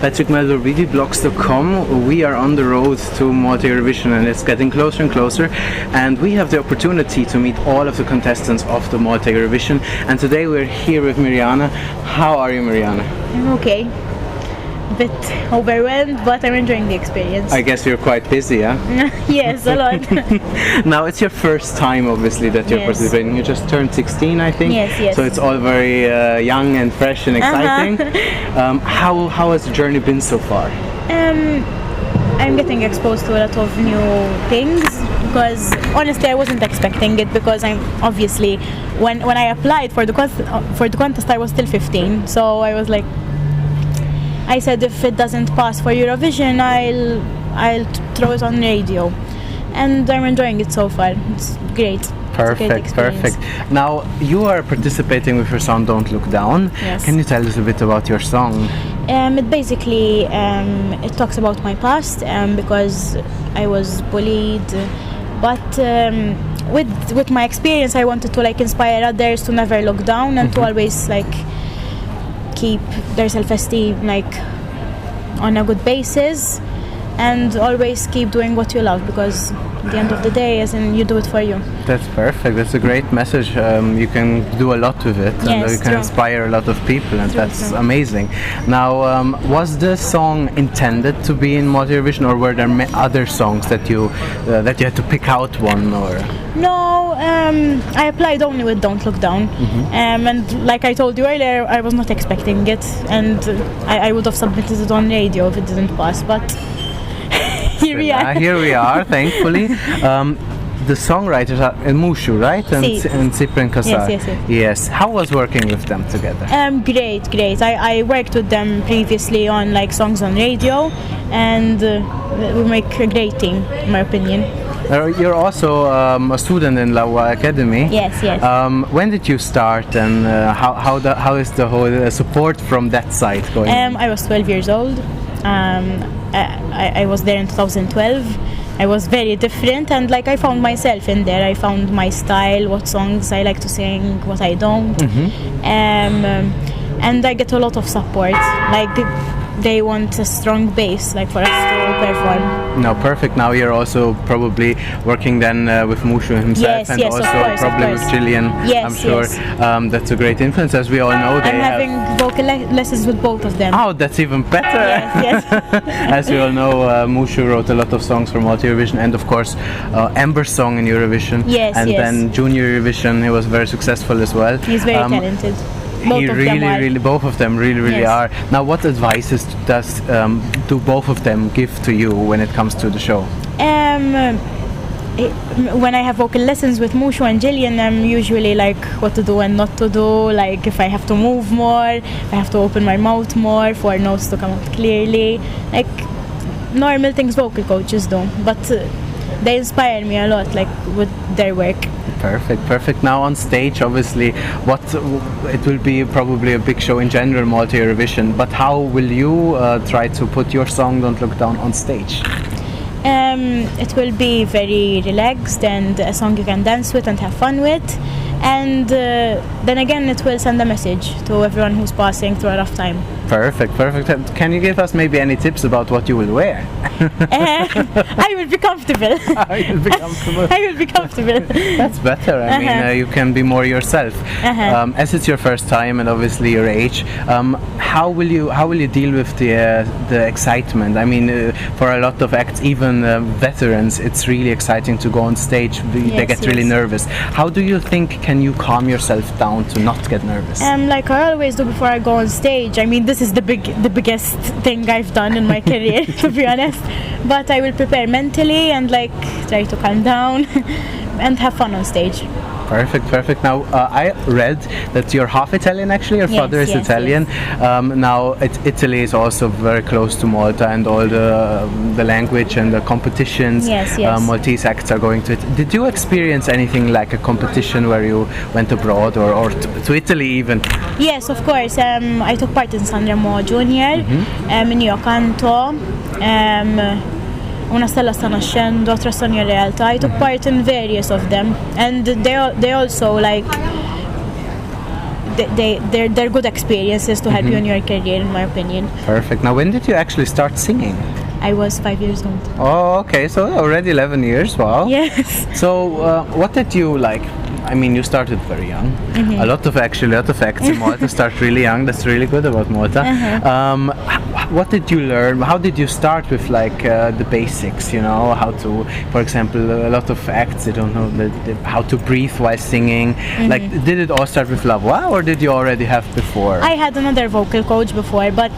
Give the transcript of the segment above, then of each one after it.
Patrick Melville, wiwibloggs.com. We are on the road to Malta Eurovision and it's getting closer and closer, and we have the opportunity to meet all of the contestants of the Malta Eurovision, and today we're here with Miriana. How are you, Mariana? I'm okay. A bit overwhelmed, but I'm enjoying the experience. I guess you're quite busy, huh? Yes, a lot. Now it's your first time, obviously, that you're participating. You just turned 16, I think. Yes. So it's all very young and fresh and exciting. How has the journey been so far? I'm getting exposed to a lot of new things because honestly I wasn't expecting it, because I'm obviously when I applied for the contest I was still 15, so I was like, I said if it doesn't pass for Eurovision I'll throw it on radio, and I'm enjoying it so far. It's great. Perfect. Now you are participating with your song "Don't Look Down." Yes. Can you tell us a bit about your song? It basically it talks about my past, because I was bullied, but with my experience I wanted to inspire others to never look down and to always keep their self-esteem on a good basis, and always keep doing what you love, because at the end of the day, you do it for you. That's perfect. That's a great message. You can do a lot with it, and you can inspire a lot of people, and that's amazing. Now, was the song intended to be in Malta Eurovision, or were there other songs that you had to pick out one? Or no, I applied only with "Don't Look Down," and like I told you earlier, I was not expecting it, and I would have submitted it on radio if it didn't pass, but. Here we are, thankfully. The songwriters are Mushu, right? And Cyprian Kassar. Yes. How was working with them together? Great. I worked with them previously on songs on radio, and we make a great team, in my opinion. You're also a student in Lawa Academy. Yes. When did you start, and how is the whole support from that side going? I was 12 years old. I was there in 2012. I was very different, and I found myself in there. I found my style, what songs I like to sing, what I don't, and I get a lot of support. They want a strong base, for us to perform. No, perfect. Now you're also probably working then with Mushu himself, and also probably with Gillian. Yes, I'm sure that's a great influence, as we all know. I'm having vocal lessons with both of them. Oh, that's even better. Yes. As we all know, Mushu wrote a lot of songs for Malta Eurovision, and of course Amber's song in Eurovision. Yes. Then Junior Eurovision, he was very successful as well. He's very talented. Both of them really are. Now, what advices do both of them give to you when it comes to the show? When I have vocal lessons with Mushu and Gillian, I'm usually what to do and not to do. If I have to move more, I have to open my mouth more for notes to come out clearly. Normal things vocal coaches do, but they inspire me a lot, with their work. Perfect. Now on stage, obviously, it will be probably a big show in general, Malta Eurovision, but how will you try to put your song "Don't Look Down" on stage? It will be very relaxed and a song you can dance with and have fun with, and then again it will send a message to everyone who's passing through a rough time. Perfect. Can you give us maybe any tips about what you will wear? I will be comfortable. I will be comfortable. That's better. I mean, you can be more yourself. As it's your first time and obviously your age, how will you deal with the excitement? I mean, for a lot of acts, even veterans, it's really exciting to go on stage. They get really nervous. How do you think can you calm yourself down to not get nervous? Like I always do before I go on stage. I mean, this is the biggest thing I've done in my career, to be honest. But I will prepare mentally and try to calm down and have fun on stage. Perfect. Now, I read that you're half Italian, actually. Your father is Italian. Now, Italy is also very close to Malta, and all the language and the competitions Maltese acts are going to it. Did you experience anything like a competition where you went abroad or to Italy even? Yes, of course. I took part in Sanremo Junior, in Canto, Una stella sta nascendo, Tre sogni in realtà. I took part in various of them, and they also they're good experiences to help you in your career, in my opinion. Perfect. Now, when did you actually start singing? I was 5 years old. Oh, okay. So already 11 years. Wow. Yes. So, what did you like? I mean, you started very young. A lot of acts in Malta start really young. That's really good about Malta. What did you learn? How did you start with like the basics? You know, how to, for example, a lot of acts they don't know how to breathe while singing. Like, did it all start with La Voix, or did you already have before? I had another vocal coach before, but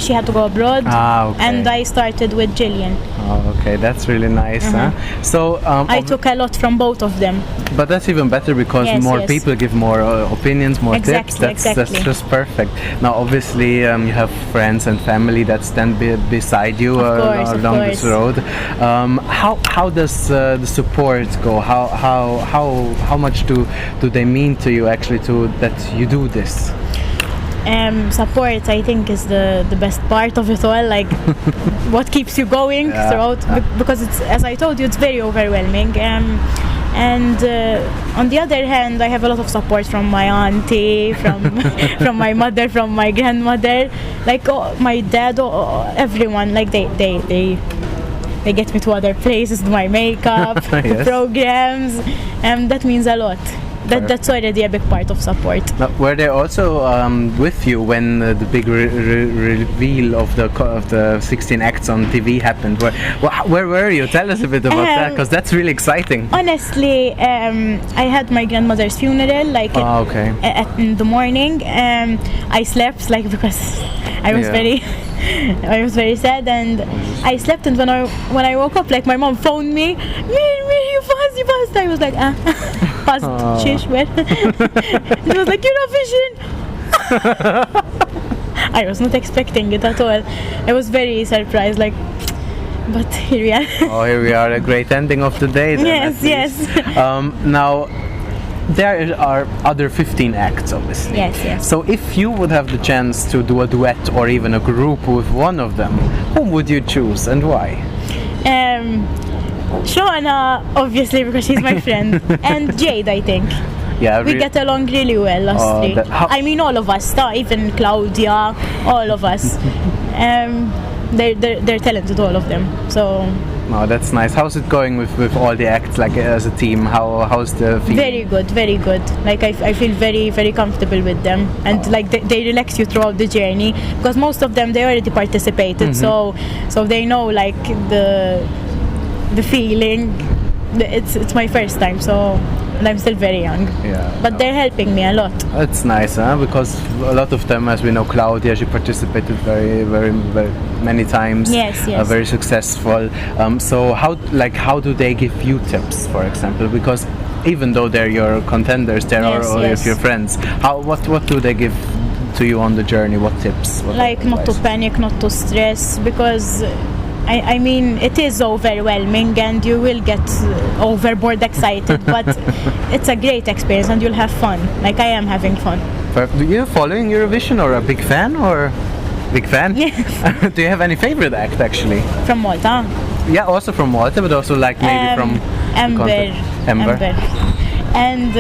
she had to go abroad, and I started with Gillian. Oh, okay, that's really nice. Huh? So I took a lot from both of them. But that's even better because more people give more opinions, more tips. That's just perfect. Now, obviously, you have friends and family that stand beside you down this road. How does the support go? How much do they mean to you actually that you do this? Support, I think, is the best part of it all. Like, what keeps you going throughout? Because it's, as I told you, it's very overwhelming. And on the other hand, I have a lot of support from my auntie, from my mother, from my grandmother, like my dad, everyone. Like they get me to other places, do my makeup, programs, and that means a lot. That's already a big part of support. Now, were they also with you when the big reveal of the 16 acts on TV happened? Where were you? Tell us a bit about that, because that's really exciting. Honestly, I had my grandmother's funeral in the morning. I slept because I was very sad, and I slept. And when I woke up, like, my mom phoned me, Mir, you passed. I was like, passed, sheesh, where? She was like, Eurovision. I was not expecting it at all. I was very surprised, but here we are. Oh, here we are, a great ending of the day then. Yes. Now, there are other 15 acts, obviously. Yes. So if you would have the chance to do a duet or even a group with one of them, whom would you choose and why? Shauna, obviously, because she's my friend, and Jade, I think. Yeah, we get along really well, us three. I mean, all of us, even Claudia, all of us. They're talented, all of them. So. Oh, that's nice. How's it going with all the acts, like, as a team? How's the feeling? Very good. Like, I feel very, very comfortable with them, and like they relax you throughout the journey, because most of them, they already participated, so they know, like, the feeling. It's my first time, and I'm still very young. But they're helping me a lot. That's nice, huh? Because a lot of them, as we know, Claudia, she participated very, very, very many times. Yes. Very successful. So how do they give you tips, for example? Because even though they're your contenders, they're all of your friends. What do they give to you on the journey? What tips? Like, not to panic, not to stress, because I mean, it is overwhelming and you will get overboard excited, but it's a great experience and you'll have fun. Like, I am having fun. Do you following Eurovision, or a big fan, or big fan? Yes. Do you have any favorite act, actually? From Malta? Yeah, also from Malta, but also like maybe from Ember. And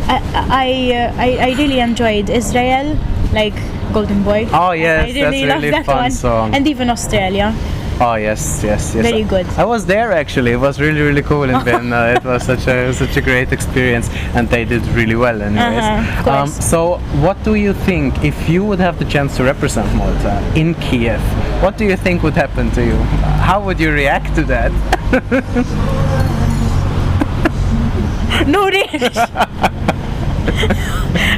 I really enjoyed Israel, like Golden Boy. Oh yes, I really that's really that fun one. song. And even Australia. Oh yes. Very good. I was there actually. It was really cool in Vienna. It was such a great experience, and they did really well anyways. So what do you think, if you would have the chance to represent Malta in Kiev, what do you think would happen to you? How would you react to that? No reaction.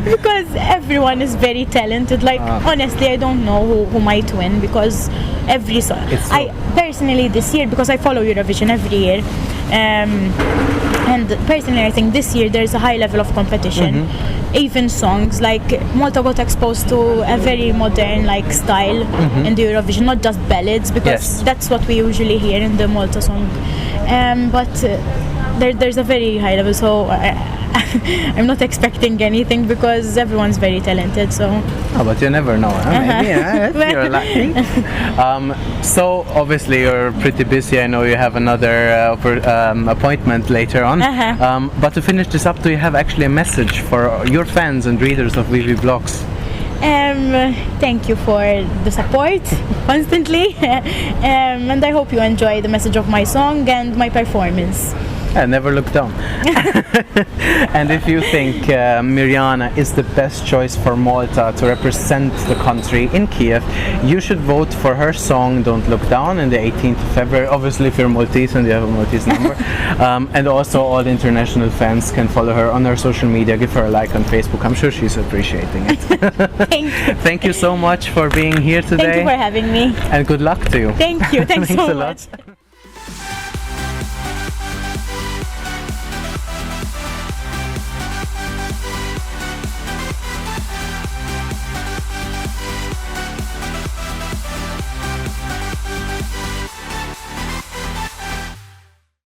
Because everyone is very talented. Like, honestly, I don't know who might win, because every song. I personally, this year, because I follow Eurovision every year, and personally I think this year there's a high level of competition. Even songs, like, Malta got exposed to a very modern, like, style in the Eurovision, not just ballads, because that's what we usually hear in the Malta song. But there's a very high level, so I'm not expecting anything because everyone's very talented. So. Oh, but you never know. Huh? Maybe you're lucky. So obviously you're pretty busy. I know you have another appointment later on. But to finish this up, do you have actually a message for your fans and readers of wiwibloggs? Thank you for the support constantly, and I hope you enjoy the message of my song and my performance. Never look down. And if you think Miriana is the best choice for Malta to represent the country in Kiev, you should vote for her song Don't Look Down on the 18th of February. Obviously, if you're Maltese and you have a Maltese number. And also all the international fans can follow her on her social media. Give her a like on Facebook. I'm sure she's appreciating it. Thank you. Thank you so much for being here today. Thank you for having me. And good luck to you. Thank you. Thanks so a much. lot.